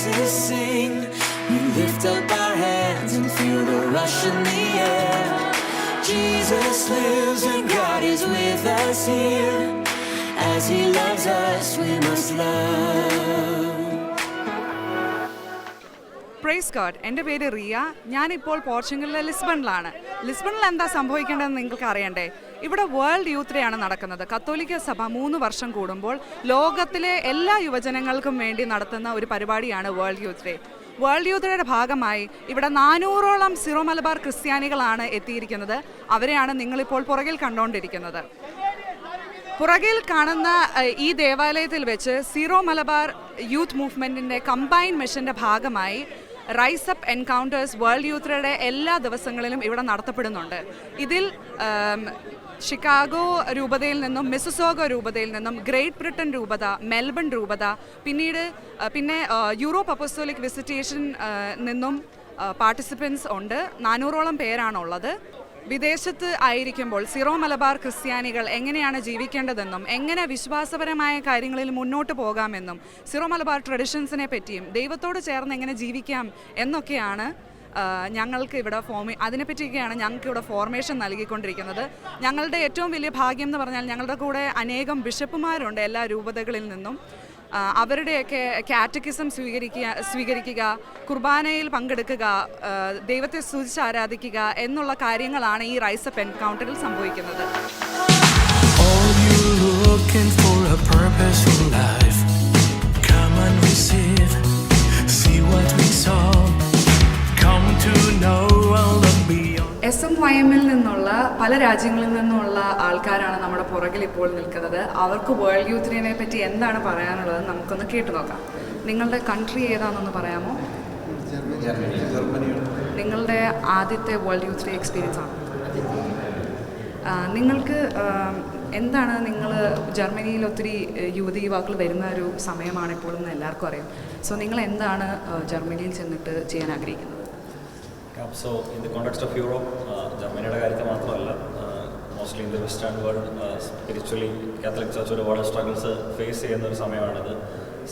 voices sing. We lift up our hands and feel the rush in the air. Jesus lives and God is with us here. As He loves us, we must love. Praise God. എൻ്റെ പേര് റിയ. ഞാനിപ്പോൾ പോർച്ചുഗലിലെ ലിസ്ബണിലാണ്. ലിസ്ബണിൽ എന്താ സംഭവിക്കേണ്ടതെന്ന് നിങ്ങൾക്ക് അറിയണ്ടേ? ഇവിടെ world youth day ആണ് നടക്കുന്നത്. കത്തോലിക്ക സഭ 3 വർഷം കൂടുമ്പോൾ ലോകത്തിലെ എല്ലാ യുവജനങ്ങൾക്കും വേണ്ടി നടത്തുന്ന ഒരു പരിപാടിയാണ് world youth day. World youth ഡേയുടെ ഭാഗമായി ഇവിടെ 400ഓളം സിറോ മലബാർ ക്രിസ്ത്യാനികളാണ് എത്തിയിരിക്കുന്നത്. അവരെയാണ് നിങ്ങളിപ്പോൾ പുറകിൽ കണ്ടുകൊണ്ടിരിക്കുന്നത്. പുറകിൽ കാണുന്ന ഈ ദേവാലയത്തിൽ വെച്ച് സീറോ മലബാർ യൂത്ത് മൂവ്മെൻറ്റിൻ്റെ കമ്പൈൻ മിഷൻ്റെ ഭാഗമായി rise up encounters world youth ഡേയുടെ എല്ലാ ദിവസങ്ങളിലും ഇവിടെ നടത്തപ്പെടുന്നുണ്ട്. ഇതിൽ ഷിക്കാഗോ രൂപതയിൽ നിന്നും, മിസിസോഗ രൂപതയിൽ നിന്നും, ഗ്രേറ്റ് ബ്രിട്ടൻ രൂപത, മെൽബൺ രൂപത, പിന്നെ യൂറോപ്പ് അപ്പോസ്തോലിക് വിസിറ്റേഷൻ നിന്നും പാർട്ടിസിപ്പൻസ് ഉണ്ട്. 400ഓളം പേരാണുള്ളത്. വിദേശത്ത് ആയിരിക്കുമ്പോൾ സിറോ മലബാർ ക്രിസ്ത്യാനികൾ എങ്ങനെയാണ് ജീവിക്കേണ്ടതെന്നും എങ്ങനെ വിശ്വാസപരമായ കാര്യങ്ങളിൽ മുന്നോട്ട് പോകാമെന്നും സിറോ മലബാർ ട്രഡീഷൻസിനെ പറ്റിയും ദൈവത്തോട് ചേർന്ന് എങ്ങനെ ജീവിക്കാം എന്നൊക്കെയാണ് ഞങ്ങൾക്ക് ഇവിടെ അതിനെപ്പറ്റിയൊക്കെയാണ് ഞങ്ങൾക്ക് ഇവിടെ ഫോർമേഷൻ നൽകിക്കൊണ്ടിരിക്കുന്നത്. ഞങ്ങളുടെ ഏറ്റവും വലിയ ഭാഗ്യം എന്ന് പറഞ്ഞാൽ ഞങ്ങളുടെ കൂടെ അനേകം ബിഷപ്പുമാരുണ്ട് എല്ലാ രൂപതകളിൽ നിന്നും. അവരുടെയൊക്കെ കാറ്റക്കിസം സ്വീകരിക്കുക, കുർബാനയിൽ പങ്കെടുക്കുക, ദൈവത്തെ സ്തുതിച്ച് ആരാധിക്കുക എന്നുള്ള കാര്യങ്ങളാണ് ഈ റൈസ് അപ്പ് എൻകൗണ്ടറിൽ സംഭവിക്കുന്നത്. SMYM നിന്നുള്ള പല രാജ്യങ്ങളിൽ നിന്നുള്ള ആൾക്കാരാണ് നമ്മുടെ പുറകിൽ ഇപ്പോൾ നിൽക്കുന്നത്. അവർക്ക് വേൾഡ് യൂത്ത് ഡേനെ പറ്റി എന്താണ് പറയാനുള്ളത് നമുക്കൊന്ന് കേട്ടു നോക്കാം. നിങ്ങളുടെ കൺട്രി ഏതാണെന്നൊന്ന് പറയാമോ? നിങ്ങളുടെ ആദ്യത്തെ വേൾഡ് യൂത്ത് ഡേ എക്സ്പീരിയൻസ് ആണ്. നിങ്ങൾക്ക് എന്താണ്, നിങ്ങൾ ജർമ്മനിയിൽ ഒത്തിരി യുവതി യുവാക്കൾ വരുന്ന ഒരു സമയമാണ് ഇപ്പോഴെന്ന് എല്ലാവർക്കും അറിയാം. സോ നിങ്ങൾ എന്താണ് ജർമ്മനിയിൽ ചെന്നിട്ട് ചെയ്യാൻ ആഗ്രഹിക്കുന്നത്? So in the context of Europe, ജർമ്മനിയുടെ കാര്യത്തിൽ മാത്രമല്ല, mostly in the western world spiritually Catholic Church ഒരുപാട് സ്ട്രഗിൾസ് ഫേസ് ചെയ്യുന്ന ഒരു സമയമാണിത്.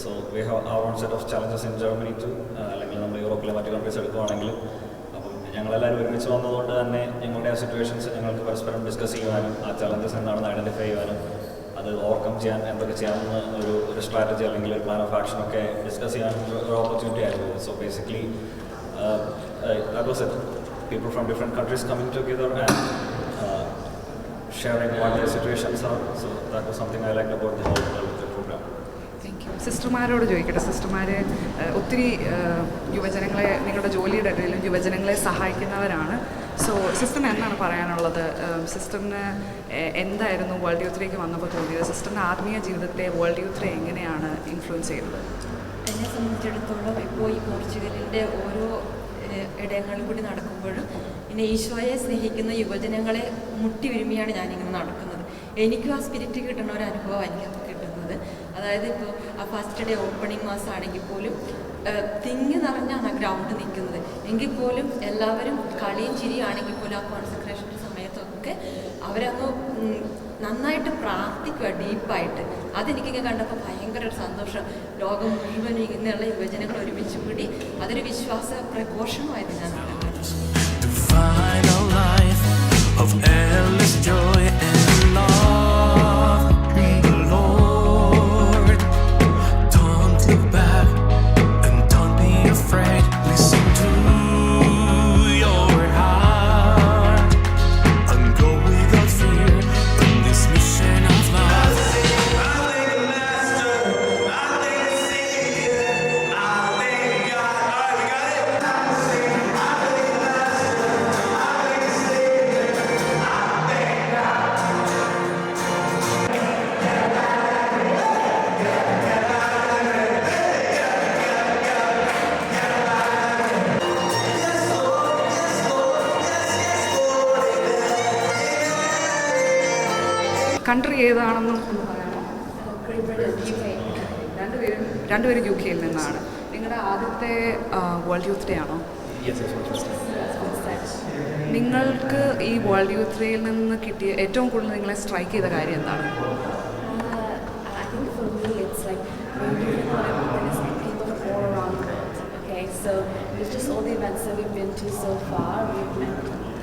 So we have our own set of challenges in Germany too, അല്ലെങ്കിൽ നമ്മൾ യൂറോപ്പിലെ മറ്റു കൺട്രീസ് എടുക്കുകയാണെങ്കിലും. അപ്പം ഞങ്ങളെല്ലാവരും ഒരുമിച്ച് വന്നതുകൊണ്ട് തന്നെ ഞങ്ങളുടെ ആ സിറ്റുവേഷൻസ് ഞങ്ങൾക്ക് പരസ്പരം ഡിസ്കസ് ചെയ്യുവാനും ആ ചലഞ്ചസ് എന്താണെന്ന് ഐഡൻറ്റിഫൈ ചെയ്യാനും അത് ഓവർകം ചെയ്യാൻ എന്തൊക്കെ ചെയ്യാമെന്ന് ഒരു സ്ട്രാറ്റജി അല്ലെങ്കിൽ ഒരു പ്ലാൻ ഓഫ് ആക്ഷൻ ഒക്കെ ഡിസ്കസ് ചെയ്യാൻ ഒരു ഓപ്പർച്യൂണിറ്റി ആയിരുന്നു. So basically that was it. People from different countries coming together and sharing what their situations are. So that was something I liked about the whole program. Thank you. സിസ്റ്റർമാരോട് ചോദിക്കട്ടെ. സിസ്റ്റർമാർ ഒത്തിരി യുവജനങ്ങളെ, നിങ്ങളുടെ ജോലിയുടെ ഇടയിലും യുവജനങ്ങളെ സഹായിക്കുന്നവരാണ്. സോ സിസ്റ്ററിന് എന്താണ് പറയാനുള്ളത്? സിസ്റ്ററിന് എന്തായിരുന്നു വേൾഡ് യൂത്ത് ഡേക്ക് വന്നപ്പോൾ തോന്നിയത്? സിസ്റ്ററിൻ്റെ ആത്മീയ ജീവിതത്തെ വേൾഡ് യൂത്ത് ഡേ എങ്ങനെയാണ് ഇൻഫ്ലുവൻസ് ചെയ്തത്? എന്നെ സംബന്ധിച്ചിടത്തോളം ഇപ്പോൾ ഈ പോർച്ചുഗലിൻ്റെ ഓരോ ഇടങ്ങളിൽ കൂടി നടക്കുമ്പോഴും പിന്നെ ഈശോയെ സ്നേഹിക്കുന്ന യുവജനങ്ങളെ മുട്ടി വിരുമ്പിയാണ് ഞാനിങ്ങനെ നടക്കുന്നത്. എനിക്കും ആ സ്പിരിറ്റ് കിട്ടുന്ന ഒരു അനുഭവം എനിക്കപ്പോൾ കിട്ടുന്നത്. അതായത് ഇപ്പോൾ ആ ഫസ്റ്റ് ഡേ ഓപ്പണിംഗ് മാസമാണെങ്കിൽ പോലും തിങ്ങി നിറഞ്ഞാണ് ആ ഗ്രൗണ്ട് നിൽക്കുന്നത്. എങ്കിൽ പോലും എല്ലാവരും കളിയും ചിരിയാണെങ്കിൽ പോലും ആ കോൺസെൻട്രേഷൻ്റെ സമയത്തൊക്കെ അവരങ്ങ് നന്നായിട്ട് പ്രാർത്ഥിക്കുക ഡീപ്പായിട്ട്. അതെനിക്കൊക്കെ കണ്ടപ്പോൾ ഭയങ്കര ഒരു സന്തോഷം. ലോകം മുഴുവൻ ഇങ്ങനെയുള്ള യുവജനങ്ങൾ ഒരുമിച്ച് കൂടി അതൊരു വിശ്വാസ പ്രഘോഷമായിട്ട് ഞാൻ കാണുന്നത്. കൺട്രി ഏതാണെന്നും ഒന്ന് പറയാമോ? രണ്ടുപേരും UK നിന്നാണ്. നിങ്ങളുടെ ആദ്യത്തെ വേൾഡ് യൂത്ത് ഡേ ആണോ? നിങ്ങൾക്ക് ഈ വേൾഡ് യൂത്ത് ഡേയിൽ നിന്ന് കിട്ടിയ ഏറ്റവും കൂടുതൽ നിങ്ങളെ സ്ട്രൈക്ക് ചെയ്ത കാര്യം എന്താണ്? all the events that we've been to so far, we've met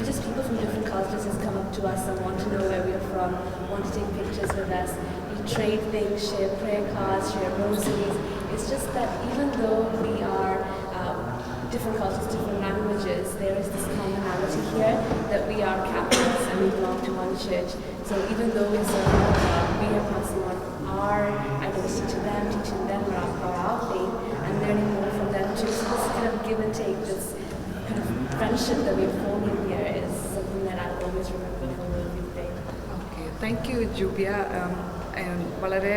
just people from different cultures has come up to us and want to know where we are from, want to take pictures with us. We trade things, share prayer cards, share rosaries. It's just that even though we are different cultures, different languages, there is this commonality here that we are Catholics and we belong to one church. So even though we are passing on our identity to them, teaching them about our faith, and learning more from them too. So this kind of give and take, this kind of friendship that we've formed here is something that I'll always remember from World Youth Day. Okay thank you Jubiya. വളരെ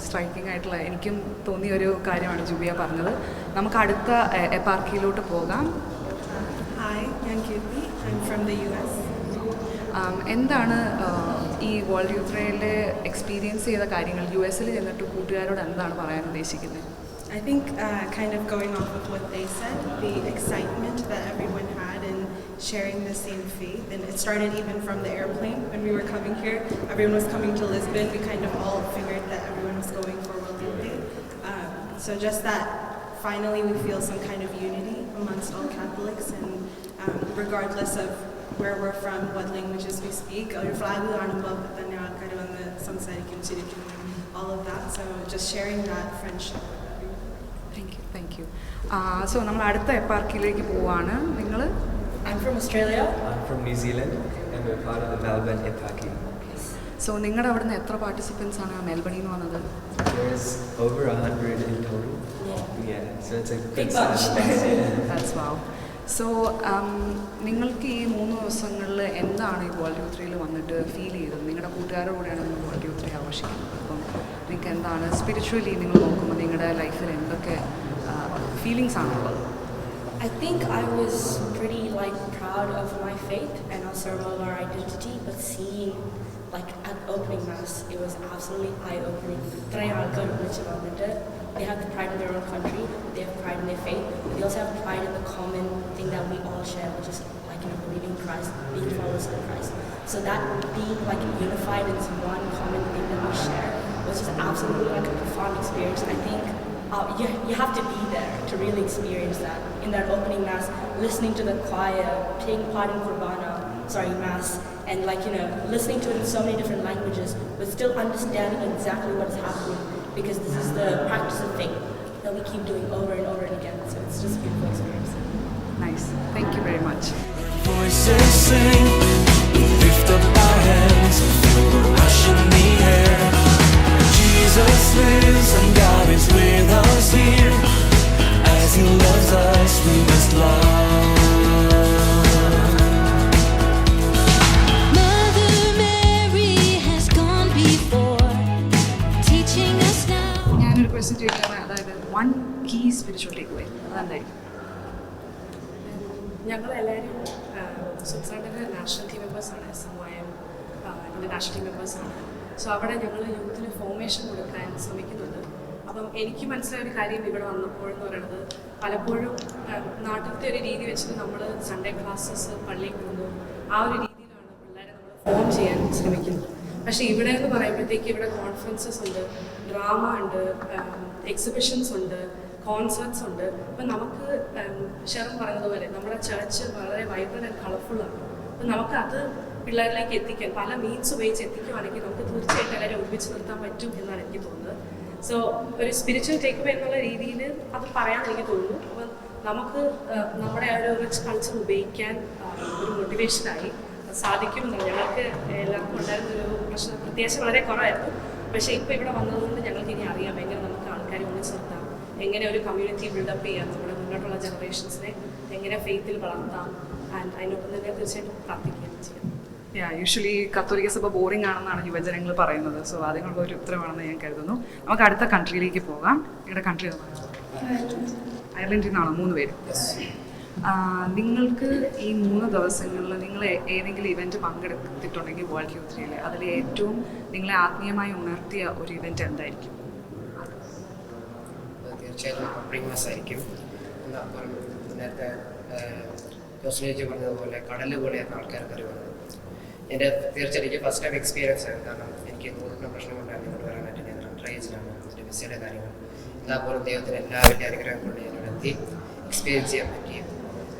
striking ആയിട്ടുള്ള എനിക്കും തോന്നിയ ഒരു കാര്യമാണ് ജൂബിയ പറഞ്ഞത്. നമുക്ക് അടുത്ത എപ്പാർക്കിയിലോട്ട് പോകാം. Hi, I'm Kirti. I'm from the US. എന്താണ് ഈ വേൾഡ് യൂത്ത് ഡേയിലെ എക്സ്പീരിയൻസ് ചെയ്ത കാര്യങ്ങൾ US ചെന്നിട്ട് കൂട്ടുകാരോട് എന്താണ് പറയാൻ ഉദ്ദേശിക്കുന്നത്? I think kind of going off of what they said, the excitement that everyone had in sharing the same faith, and it started even from the airplane when we were coming here. Everyone was coming to Lisbon. We kind of all figured that everyone was going for World Youth Day. So just that finally we feel some kind of unity amongst all Catholics, and regardless of where we're from, what languages we speak, or all of that. So just sharing that friendship. Thank you. So നമ്മൾ അടുത്ത എപ്പാർക്കിയിലേക്ക് പോവാണ്. നിങ്ങൾ? I'm from Australia. I'm from New Zealand and we're part of the Melbourne Eparchy. So നിങ്ങളുടെ അവിടുന്ന് എത്ര participants ആണ് മെൽബണിൽ നിന്ന് വന്നത്? There's over 100 in total. Yeah, so it's a Big good bunch. size. That's wow. So നിങ്ങൾക്ക് ഈ 3 ദിവസങ്ങളിൽ എന്താണ് ഈ വേൾഡ് യൂത്ത് ഡേയിൽ വന്നിട്ട് ഫീൽ ചെയ്തത്? നിങ്ങളുടെ കൂട്ടുകാരുടെ കൂടെയാണ് നിങ്ങൾ വേൾഡ് യൂത്ത് ഡേ ആഘോഷിക്കുന്നത്. അപ്പം നിങ്ങൾക്ക് എന്താണ് സ്പിരിച്വലി നിങ്ങൾ നോക്കുമ്പോൾ നിങ്ങളുടെ ലൈഫിൽ എന്തൊക്കെ ഫീലിങ്സ് ആണുള്ളത്? I think I was pretty proud of my faith and also of our identity, but seeing at opening mass, it was absolutely eye-opening. They have the pride in their own country, they have pride in their faith, but they also have pride in the common thing that we all share, which is believing in Christ, being followers of Christ. So that being unified in this one common thing that we share was just absolutely a profound experience. I think you have to be there to really experience that. In that opening mass, listening to the choir, taking part in mass, and listening to it in so many different languages, but still understanding exactly what is happening, because this is the practice of faith that we keep doing over and over and again. So it's just a beautiful experience. Nice. Thank you very much. Voices sing, we lift up our hands and feel the rush in the air. Jesus lives and God is with us here. As He loves us, we must love. Mother Mary has gone before, teaching us now. ഞാനൊരു question ചോദിക്കുകയാണ്, അതായത് 1 key spiritual takeaway അതെന്തായിരിക്കും? ഞങ്ങളെല്ലാവരും സ്വിറ്റ്സർലൻഡിലെ national team മെമ്പേഴ്സാണ്. SMYM national team മെമ്പേഴ്സാണ്. So അവിടെ ഞങ്ങൾ യൂത്തിന് ഫോർമേഷൻ കൊടുക്കാൻ ശ്രമിക്കുന്നുണ്ട്. അപ്പം എനിക്ക് മനസ്സിലായ ഒരു കാര്യം ഇവിടെ വന്നപ്പോഴെന്ന് പറയുന്നത്, പലപ്പോഴും നാട്ടിലത്തെ ഒരു രീതി വെച്ചിട്ട് നമ്മൾ സൺഡേ ക്ലാസ്സസ് പള്ളിയിൽ പോകുന്നു, ആ ഒരു രീതിയിലാണ് പിള്ളേരെ നമ്മൾ ഫോം ചെയ്യാൻ ശ്രമിക്കുന്നത്. പക്ഷേ ഇവിടെ എന്ന് പറയുമ്പോഴത്തേക്ക് ഇവിടെ കോൺഫറൻസസ് ഉണ്ട്, ഡ്രാമ ഉണ്ട്, എക്സിബിഷൻസ് ഉണ്ട്, കോൺസേർട്സ് ഉണ്ട്. അപ്പം നമുക്ക് ഷെറൻ പറഞ്ഞതുപോലെ നമ്മുടെ ചർച്ച് വളരെ വൈബ്രൻ്റ് ആൻഡ് കളർഫുള്ളാണ്. അപ്പം നമുക്കത് പിള്ളേരിലേക്ക് എത്തിക്കാൻ പല മീൻസ് ഉപയോഗിച്ച് എത്തിക്കുവാണെങ്കിൽ നമുക്ക് തീർച്ചയായിട്ടും എല്ലാവരും ഒരുമിച്ച് നിർത്താൻ പറ്റും എന്നാണ് എനിക്ക് തോന്നുന്നത്. സോ ഒരു സ്പിരിച്വൽ ടേക്ക് അവേ എന്നുള്ള രീതിയിൽ അത് പറയാൻ എനിക്ക് തോന്നുന്നു. അപ്പം നമുക്ക് നമ്മുടെ ആ ഒരു റിച്ച് കൾച്ചർ ഉപയോഗിക്കാൻ ഒരു മോട്ടിവേഷനായി സാധിക്കുമെന്നാണ്. ഞങ്ങൾക്ക് എല്ലാവർക്കും ഉണ്ടായിരുന്നൊരു പ്രത്യാശ വളരെ കുറവായിരുന്നു. പക്ഷേ ഇപ്പോൾ ഇവിടെ വന്നതുകൊണ്ട് ഞങ്ങൾക്ക് ഇനി അറിയാം എങ്ങനെ നമുക്ക് ആൾക്കാരെ ഒന്നിച്ച് നിർത്താം, എങ്ങനെ ഒരു കമ്മ്യൂണിറ്റി ബിൽഡപ്പ് ചെയ്യാം, നമ്മുടെ മുന്നോട്ടുള്ള ജനറേഷൻസിനെ എങ്ങനെ ഫെയ്ത്തിൽ വളർത്താം. ആൻഡ് അതിനൊപ്പം തന്നെ തീർച്ചയായിട്ടും പ്രാർത്ഥിക്കുകയും ചെയ്യാം. യൂഷ്വലി കത്തോലിക്ക സഭ ബോറിംഗ് ആണെന്നാണ് യുവജനങ്ങൾ പറയുന്നത്. സോ അതിനുള്ള ഒരു ഉത്തരവാണെന്ന് ഞാൻ കരുതുന്നു. നമുക്ക് അടുത്ത കൺട്രിയിലേക്ക് പോകാം. നിങ്ങളുടെ കൺട്രി എന്ന് പറയുന്നത് അയർലൻഡിൽ നിന്നാണോ 3 പേര്? നിങ്ങൾക്ക് ഈ 3 ദിവസങ്ങളിൽ നിങ്ങൾ ഏതെങ്കിലും ഇവൻറ്റ് പങ്കെടുത്തിട്ടുണ്ടെങ്കിൽ വേൾഡ് യൂത്ത് ഡേയിൽ അതിൽ ഏറ്റവും നിങ്ങളെ ആത്മീയമായി ഉണർത്തിയ ഒരു ഇവൻറ്റ് എന്തായിരിക്കും? തീർച്ചയായിട്ടും ഓപ്പണിംഗ് മാസ് ആയിരിക്കും. നേരത്തെ ജോസ്ലേജ് പറഞ്ഞതുപോലെ കടൽ പോലെയാണ് ആൾക്കാർക്ക് അറിയുന്നത്. എൻ്റെ തീർച്ചയായിട്ടും ഫസ്റ്റ് ടൈം എക്സ്പീരിയൻസ് ആയിരുന്നു. കാരണം എനിക്ക് കൂടുതലും പ്രശ്നങ്ങളുണ്ടായിരുന്നു ഇങ്ങോട്ട് വരാനായിട്ട്. ഞാൻ ട്രേജിലാണ്, എൻ്റെ വിസയുടെ കാര്യങ്ങൾ. എന്നാൽ പോലും ദൈവത്തിന് എല്ലാവരുടെ അനുഗ്രഹം കൊണ്ട് ഞാനിവിടെ എത്തി എക്സ്പീരിയൻസ് ചെയ്യാൻ പറ്റി.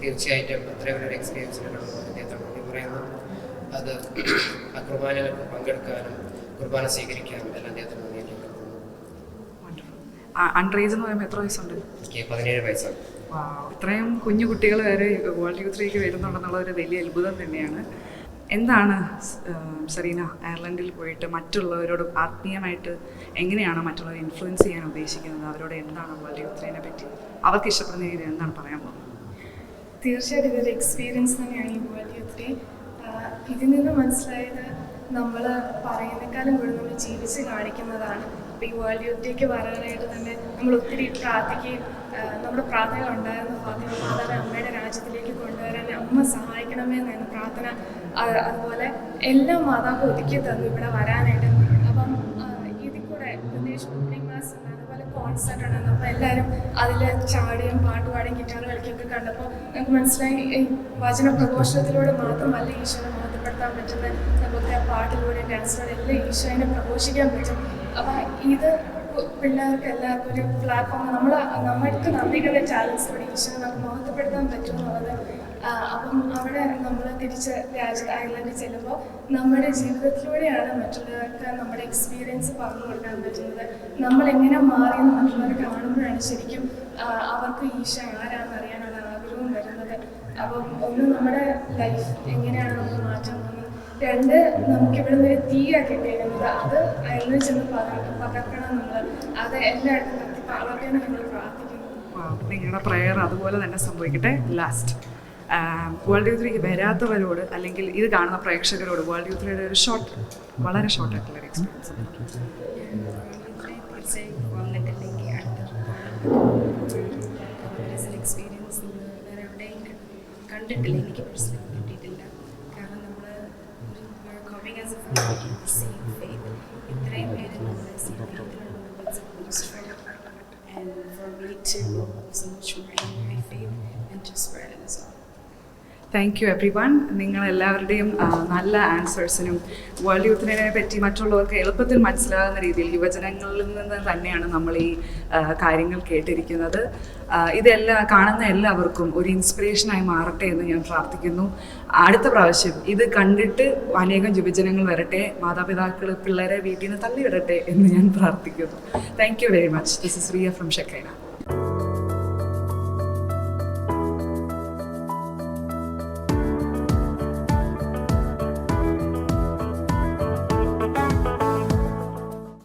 തീർച്ചയായിട്ടും അത്രയും ഒരു എക്സ്പീരിയൻസിന് കടന്നു അദ്ദേഹത്തിന് നന്ദി പറയുന്നു. അത് ആ കുർബാനകൾക്ക് പങ്കെടുക്കാനും കുർബാന സ്വീകരിക്കാനും എല്ലാം അദ്ദേഹത്തിന് നന്ദിയിലേക്ക് പോകുന്നു. അൺറേജ് എന്ന് പറയുമ്പോൾ എത്ര വയസ്സുണ്ട്? എനിക്ക് 17 വയസ്സാണ്. ഇത്രയും കുഞ്ഞു കുട്ടികൾ വരെ വേൾഡ് യൂത്തിലേക്ക് വരുന്നുണ്ടെന്നുള്ള ഒരു വലിയ അത്ഭുതം തന്നെയാണ്. എന്താണ് സെറീന അയർലൻഡിൽ പോയിട്ട് മറ്റുള്ളവരോട് ആത്മീയമായിട്ട് എങ്ങനെയാണ് മറ്റുള്ളവരെ ഇൻഫ്ലുവൻസ് ചെയ്യാൻ ഉദ്ദേശിക്കുന്നത്? അവരോട് എന്താണ് വേൾഡ് യൂത്തിനെ പറ്റി അവർക്ക് ഇഷ്ടപ്പെടുന്ന രീതിയിൽ എന്താണ് പറയാൻ പോകുന്നത്? തീർച്ചയായിട്ടും ഇതൊരു എക്സ്പീരിയൻസ് തന്നെയാണ് ഈ വേൾഡ് യൂത്ത് ഡേ. ഇതിൽ നിന്ന് മനസ്സിലായത് നമ്മൾ പറയുന്നേക്കാളും കൂടി നമ്മൾ ജീവിച്ച് കാണിക്കുന്നതാണ്. അപ്പോൾ ഈ വേൾഡ് യൂത്ത് ഡേക്ക് വരാനായിട്ട് തന്നെ നമ്മൾ ഒത്തിരി പ്രാർത്ഥിക്കുകയും നമ്മുടെ പ്രാർത്ഥന ഉണ്ടായിരുന്ന ഫാത്തിമ മാതാവിനെ അമ്മയുടെ രാജ്യത്തിലേക്ക് കൊണ്ടുവരാൻ അമ്മ സഹായിക്കണമേ എന്നായിരുന്നു പ്രാർത്ഥന. അതുപോലെ എല്ലാ മാതാവും ഒതുക്കി തന്നു ഇവിടെ വരാനായിട്ട്. അപ്പം ഇതിൽ കൂടെ പ്രത്യേകിച്ച് ഓപ്പണിംഗ് ക്ലാസ് അതുപോലെ കോൺസെർട്ട് ഉണ്ടായിരുന്നു. അപ്പോൾ എല്ലാവരും അതിൽ ചാടിയും പാട്ടുപാടിയും ഗിറ്റാർ കളിക്കുകയൊക്കെ കണ്ടപ്പോൾ നമുക്ക് മനസ്സിലായി ഈ വചന പ്രഘോഷണത്തിലൂടെ മാത്രമല്ല ഈശോനെ മഹത്വപ്പെടുത്താൻ പറ്റുന്നത്. നമുക്ക് പാട്ടിലൂടെ ഡാൻസിലൂടെ എല്ലാം ഈശോനെ പ്രഘോഷിക്കാൻ പറ്റും. അപ്പം ഇത് പിള്ളേർക്ക് എല്ലാവർക്കും ഒരു പ്ലാറ്റ്ഫോം നമ്മൾക്ക് നന്ദികളുടെ ടാലൻസിലൂടെ ഈശോനെ നമുക്ക് മഹത്വപ്പെടുത്താൻ പറ്റും എന്നുള്ളത്. അപ്പം അവിടെ നമ്മൾ തിരിച്ച് അയർലൻഡിൽ ചെല്ലുമ്പോൾ നമ്മുടെ ജീവിതത്തിലൂടെയാണ് മറ്റുള്ളവർക്ക് നമ്മുടെ എക്സ്പീരിയൻസ് പറഞ്ഞു കൊടുക്കാൻ പറ്റുന്നത്. നമ്മളെങ്ങനെ മാറിയെന്ന് മറ്റുള്ളവർ കാണുമ്പോഴാണ് ശരിക്കും അവർക്ക് ഈശോ ആരാണെന്ന് അറിയാനുള്ള ആഗ്രഹവും വരുന്നത്. അപ്പം ഒന്ന് നമ്മുടെ ലൈഫ് എങ്ങനെയാണ് നമുക്ക് മാറ്റാൻ പോകുന്നത്. രണ്ട് നമുക്കിവിടുന്ന് ഒരു തീയാണ് കിട്ടിയിരുന്നത്. അത് അയർലൻഡിൽ ചെന്ന് പകർക്കണം നമ്മൾ. അത് എല്ലായിടത്തും കത്തി വളർത്താൻ നമ്മൾ പ്രാർത്ഥിക്കുന്നു. നിങ്ങളുടെ പ്രയർ അതുപോലെ തന്നെ സംഭവിക്കട്ടെ. ലാസ്റ്റ് വേൾഡ് യൂത്തിലേക്ക് വരാത്തവരോട് അല്ലെങ്കിൽ ഇത് കാണുന്ന പ്രേക്ഷകരോട് വേൾഡ് യൂത്തിയുടെ ഒരു വളരെ ഷോർട്ട് ആയിട്ടുള്ള ഒരു എക്സ്പീരിയൻസ്. എക്സ്പീരിയൻസ് വേറെ എവിടെയും കണ്ടിട്ടില്ല, എനിക്ക് പേഴ്സണലി കിട്ടിയിട്ടില്ല. കാരണം നമ്മൾ ഇത്രയും പേര് നമ്മുടെ and for me to go so much more in my faith and to spread it as well. Thank you everyone. നിങ്ങളെല്ലാവരുടെയും നല്ല ആൻസേഴ്സിനും വേൾഡ് യൂത്തിനെ പറ്റി മറ്റുള്ളവർക്ക് എളുപ്പത്തിൽ മനസ്സിലാകുന്ന രീതിയിൽ യുവജനങ്ങളിൽ നിന്ന് തന്നെയാണ് നമ്മൾ ഈ കാര്യങ്ങൾ കേട്ടിരിക്കുന്നത്. ഇതെല്ലാം കാണുന്ന എല്ലാവർക്കും ഒരു ഇൻസ്പിറേഷനായി മാറട്ടെ എന്ന് ഞാൻ പ്രാർത്ഥിക്കുന്നു. അടുത്ത പ്രാവശ്യം ഇത് കണ്ടിട്ട് അനേകം യുവജനങ്ങൾ വരട്ടെ, മാതാപിതാക്കൾ പിള്ളേരെ വീട്ടിൽ നിന്ന് തള്ളിവിടട്ടെ എന്ന് ഞാൻ പ്രാർത്ഥിക്കുന്നു. Thank you very much. This is Ria from Shekinah.